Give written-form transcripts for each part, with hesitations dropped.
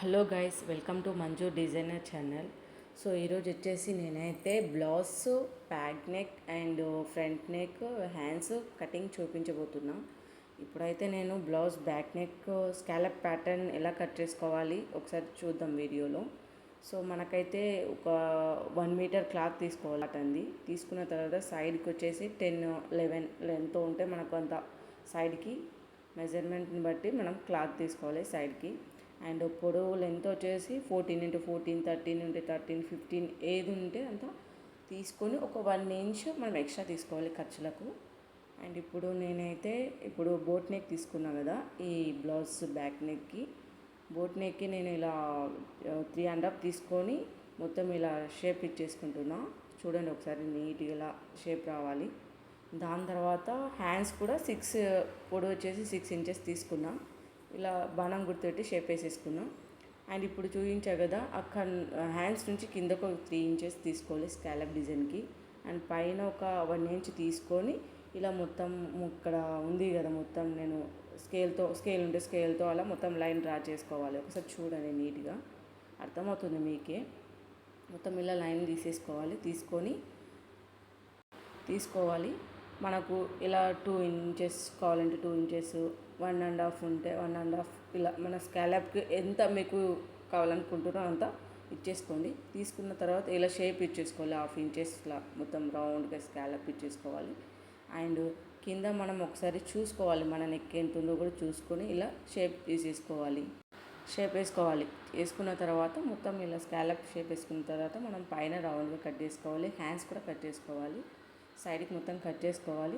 Hello guys, welcome to Manju designer channel. So ఈరోజు వచ్చేసి నేనైతే blouse back neck and front neck hands cutting చూపించబోతున్నా. ఇప్పుడైతే నేను blouse back neck scallop pattern ఎలా కట్ చేసుకోవాలి ఒకసారి చూద్దాం వీడియోలో. సో మనకైతే ఒక 1 మీటర్ క్లాత్ తీసుకోవాలి. తీసుకున్న తర్వాత సైడ్కి వచ్చేసి 10-11 లెంత్ ఉంటే మనకు అంత సైడ్కి మెజర్మెంట్ని బట్టి మనం క్లాత్ తీసుకోవాలి సైడ్కి. అండ్ పొడవు లెంత్ వచ్చేసి 14x14, 13x13, 15 ఏది ఉంటే అంత తీసుకొని ఒక 1 ఇంచ్ మనం ఎక్స్ట్రా తీసుకోవాలి ఖర్చులకు. అండ్ ఇప్పుడు నేనైతే బోట్ నెక్ తీసుకున్నా కదా, ఈ బ్లౌజ్ బ్యాక్ నెక్కి బోట్ నెక్కి నేను ఇలా 3.5 తీసుకొని మొత్తం ఇలా షేప్ ఇచ్చేసుకుంటున్నా. చూడండి ఒకసారి నీట్గా ఇలా షేప్ రావాలి. దాని తర్వాత హ్యాండ్స్ కూడా 6 పొడవు వచ్చేసి 6 ఇంచెస్ తీసుకున్నా. ఇలా బాణం గుర్తుపెట్టి షేప్ వేసేసుకున్నాం. అండ్ ఇప్పుడు చూపించా కదా, అక్కడ హ్యాండ్స్ నుంచి కిందకు ఒక 3 ఇంచెస్ తీసుకోవాలి స్కాలప్ డిజైన్కి. అండ్ పైన ఒక 1 ఇంచ్ తీసుకొని ఇలా మొత్తం ఇక్కడ ఉంది కదా, మొత్తం నేను స్కేల్తో అలా మొత్తం లైన్ డ్రా చేసుకోవాలి. ఒకసారి చూడండి, నీట్గా అర్థమవుతుంది మీకే. మొత్తం ఇలా లైన్ తీసుకోవాలి. మనకు ఇలా 2 ఇంచెస్ కావాలంటే 2 ఇంచెస్, 1.5 ఉంటే 1.5, ఇలా మన స్కాలప్కి ఎంత మీకు కావాలనుకుంటున్నారో అంత ఇచ్చేసుకోండి. తీసుకున్న తర్వాత ఇలా షేప్ ఇచ్చేసుకోవాలి. 1/2 ఇంచెస్లా మొత్తం రౌండ్గా స్కాలప్ ఇచ్చేసుకోవాలి. అండ్ కింద మనం ఒకసారి చూసుకోవాలి, మన నెక్ ఎంత ఉందో కూడా చూసుకొని ఇలా షేప్ వేసుకోవాలి. వేసుకున్న తర్వాత మొత్తం ఇలా స్కాలప్ షేప్ వేసుకున్న తర్వాత మనం పైన రౌండ్గా కట్ చేసుకోవాలి. హ్యాండ్స్ కూడా కట్ చేసుకోవాలి. సైడ్కి మొత్తం కట్ చేసుకోవాలి.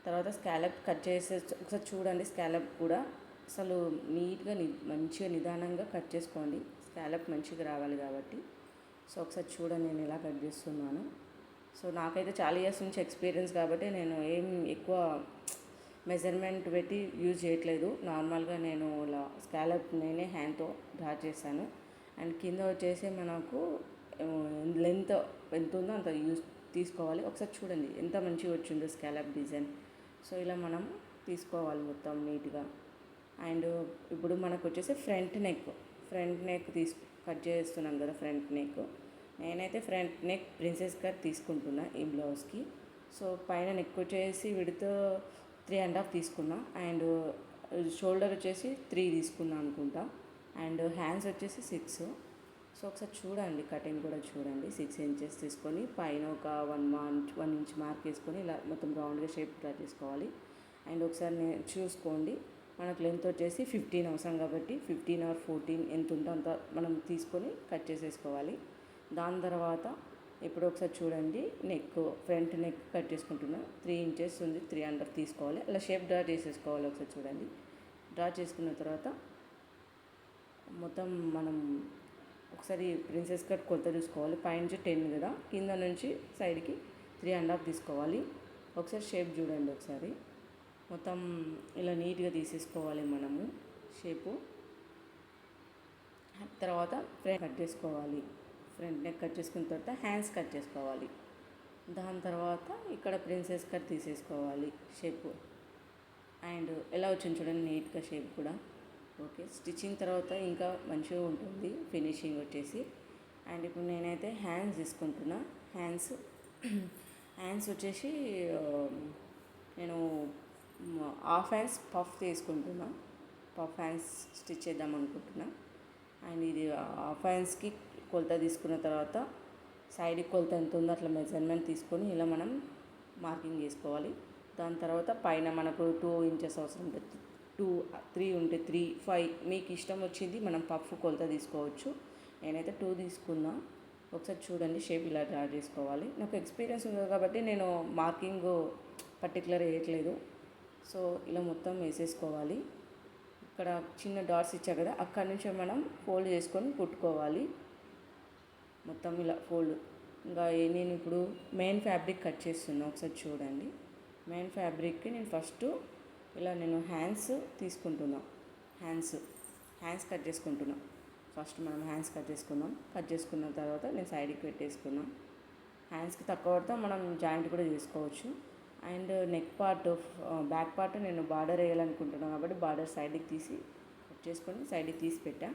తర్వాత స్కాలప్ కట్ చేసే ఒకసారి చూడండి. స్కాలప్ కూడా అసలు నీట్గా మంచిగా నిదానంగా కట్ చేసుకోండి. స్కాలప్ మంచిగా రావాలి కాబట్టి. సో ఒకసారి చూడండి నేను ఎలా కట్ చేస్తున్నాను. సో నాకైతే చాలా ఇయర్స్ నుంచి ఎక్స్పీరియన్స్ కాబట్టి నేను ఏం ఎక్కువ మెజర్మెంట్ పెట్టి యూజ్ చేయట్లేదు. నార్మల్గా నేను ఇలా స్కాలప్ నేనే హ్యాండ్తో డ్రా చేశాను. అండ్ కింద వచ్చేసి మనకు లెంత్ ఎంత ఉందో అంత తీసుకోవాలి. ఒకసారి చూడండి ఎంత మంచిగా వచ్చిందో స్కాలప్ డిజైన్. సో ఇలా మనం తీసుకోవాలి మొత్తం నీట్గా. అండ్ ఇప్పుడు మనకు వచ్చేసి ఫ్రంట్ నెక్ కట్ చేస్తున్నాం కదా. ఫ్రంట్ నెక్ నేనైతే ఫ్రంట్ నెక్ ప్రిన్సెస్ కట్ తీసుకుంటున్నా ఈ బ్లౌజ్కి. సో పైన నెక్ వచ్చేసి విడ్త్ 3.5 తీసుకున్నా. అండ్ షోల్డర్ వచ్చేసి 3 తీసుకున్నా అనుకుంటా. అండ్ హ్యాండ్స్ వచ్చేసి 6. సో ఒకసారి చూడండి, కటింగ్ కూడా చూడండి. 6 ఇంచెస్ తీసుకొని పైన ఒక 1 ఇంచ్ మార్క్ వేసుకొని ఇలా మొత్తం రౌండ్గా షేప్ డ్రా చేసుకోవాలి. అండ్ ఒకసారి చూసుకోండి, మనకు లెంత్ వచ్చేసి 15 అవసరం కాబట్టి 15 or 14 ఎంత ఉంటే అంత మనం తీసుకొని కట్ చేసేసుకోవాలి. దాని తర్వాత ఇప్పుడు ఒకసారి చూడండి, ఫ్రంట్ నెక్ కట్ చేసుకుంటున్నా. 3 ఇంచెస్ ఉంది, 3.5 తీసుకోవాలి. అలా షేప్ డ్రా చేసేసుకోవాలి. ఒకసారి చూడండి, డ్రా చేసుకున్న తర్వాత మొత్తం మనం ఒకసారి ప్రిన్సెస్ కట్ కొలత చూసుకోవాలి. పైనుంచి 10 కదా, కింద నుంచి సైడ్కి 3.5 తీసుకోవాలి. ఒకసారి షేప్ చూడండి. ఒకసారి మొత్తం ఇలా నీట్గా తీసేసుకోవాలి మనము షేపు. తర్వాత ఫ్రంట్ నెక్ కట్ చేసుకున్న తర్వాత హ్యాండ్స్ కట్ చేసుకోవాలి. దాని తర్వాత ఇక్కడ ప్రిన్సెస్ కట్ తీసేసుకోవాలి షేపు. అండ్ ఎలా వచ్చింది చూడండి నీట్గా షేప్ కూడా. ఓకే, స్టిచ్చింగ్ తర్వాత ఇంకా మంచిగా ఉంటుంది ఫినిషింగ్ వచ్చేసి. అండ్ ఇప్పుడు నేనైతే హ్యాండ్స్ తీసుకుంటున్నా. హ్యాండ్స్ వచ్చేసి నేను హాఫ్ హ్యాండ్స్ పఫ్ తీసుకుంటున్నా. పఫ్ హ్యాండ్స్ స్టిచ్ చేద్దాం అనుకుంటున్నా. అండ్ ఇది హాఫ్ హ్యాండ్స్కి కొలత తీసుకున్న తర్వాత సైడ్కి కొలత ఎంత ఉందో అట్లా మెజర్మెంట్ తీసుకొని ఇలా మనం మార్కింగ్ చేసుకోవాలి. దాని తర్వాత పైన మనకు 2 ఇంచెస్ అవసరం ఉంటుంది. 2, 3 ఉంటే 3, 5 మీకు ఇష్టం వచ్చింది మనం పఫ్ కొలత తీసుకోవచ్చు. నేనైతే 2 తీసుకున్నా. ఒకసారి చూడండి, షేప్ ఇలా డ్రా చేసుకోవాలి. నాకు ఎక్స్పీరియన్స్ ఉంది కాబట్టి నేను మార్కింగ్ పర్టికులర్ వేయట్లేదు. సో ఇలా మొత్తం వేసేసుకోవాలి. ఇక్కడ చిన్న డాట్స్ ఇచ్చా కదా, అక్కడి నుంచి మనం ఫోల్డ్ చేసుకొని కుట్టుకోవాలి. మొత్తం ఇలా ఫోల్డ్. ఇంకా నేను ఇప్పుడు మెయిన్ ఫ్యాబ్రిక్ కట్ చేస్తున్నా. ఒకసారి చూడండి, మెయిన్ ఫ్యాబ్రిక్కి నేను ఫస్ట్ ఇలా హ్యాండ్స్ తీసుకుంటున్నా. హ్యాండ్స్ కట్ చేసుకుంటున్నా. ఫస్ట్ మనం హ్యాండ్స్ కట్ చేసుకున్న తర్వాత నేను సైడ్కి పెట్టేసుకున్నాం. హ్యాండ్స్కి తక్కువ పడితే మనం జాయింట్ కూడా చేసుకోవచ్చు. And neck part, back part నేను బార్డర్ వేయాలనుకుంటున్నాను కాబట్టి బార్డర్ సైడ్కి తీసి కట్ చేసుకొని సైడ్కి తీసి పెట్టా.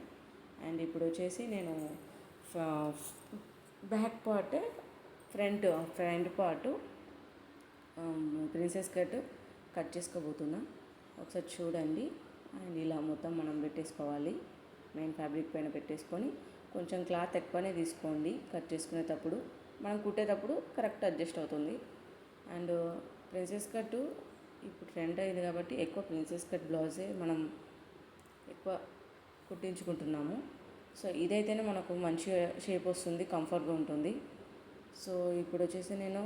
అండ్ ఇప్పుడు వచ్చేసి నేను back part front part princess cut చేసుకోబోతున్నా. ఒకసారి చూడండి. అండ్ ఇలా మొత్తం మనం పెట్టేసుకోవాలి. మెయిన్ ఫ్యాబ్రిక్ పైన పెట్టేసుకొని కొంచెం క్లాత్ ఎక్కువనే తీసుకోండి కట్ చేసుకునేటప్పుడు. మనం కుట్టేటప్పుడు కరెక్ట్ అడ్జస్ట్ అవుతుంది. అండ్ ప్రిన్సెస్ కట్ ఇప్పుడు ట్రెండ్ అయింది కాబట్టి ఎక్కువ ప్రిన్సెస్ కట్ బ్లౌజే మనం ఎక్కువ కుట్టించుకుంటున్నాము. సో ఇదైతేనే మనకు మంచి షేప్ వస్తుంది, కంఫర్ట్గా ఉంటుంది. సో ఇప్పుడు వచ్చేసి నేను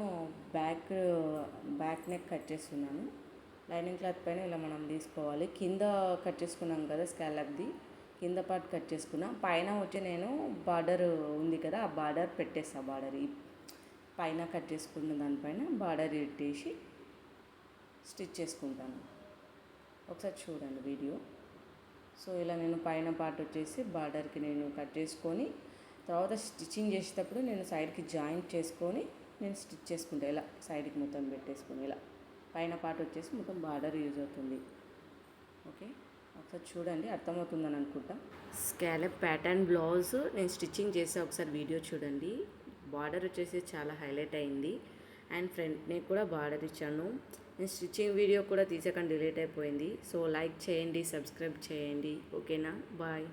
బ్యాక్ నెక్ కట్ చేస్తున్నాను. లైనింగ్ క్లాత్ పైన ఇలా మనం తీసుకోవాలి. కింద కట్ చేసుకున్నాం కదా స్కాలప్ది, కింద పార్ట్ కట్ చేసుకున్నా. పైన వచ్చి నేను బార్డర్ ఉంది కదా, ఆ బార్డర్ పెట్టేస్తా. బార్డర్ పైన కట్ చేసుకున్న దానిపైన బార్డర్ పెట్టేసి స్టిచ్ చేసుకుంటాను. ఒకసారి చూడండి వీడియో. సో ఇలా నేను పైన పార్ట్ వచ్చేసి బార్డర్కి నేను కట్ చేసుకొని తర్వాత స్టిచ్చింగ్ చేసేటప్పుడు నేను సైడ్కి జాయింట్ చేసుకొని నేను స్టిచ్ చేసుకుంటా. ఇలా సైడ్కి మొత్తం పెట్టేసుకొని ఇలా పైన పార్ట్ వచ్చేసి మొత్తం బార్డర్ యూజ్ అవుతుంది. ఓకే, ఒకసారి చూడండి, అర్థమవుతుందని అనుకుంటా. స్కాలప్ ప్యాటర్న్ బ్లౌజ్ నేను స్టిచ్చింగ్ చేసే ఒకసారి వీడియో చూడండి. బార్డర్ వచ్చేసి చాలా హైలైట్ అయింది. అండ్ ఫ్రంట్ నెక్ కూడా బార్డర్ ఇచ్చాను. నేను స్టిచ్చింగ్ వీడియో కూడా తీసకుండా డిలీట్ అయిపోయింది. సో లైక్ చేయండి, సబ్స్క్రైబ్ చేయండి. ఓకేనా, బాయ్.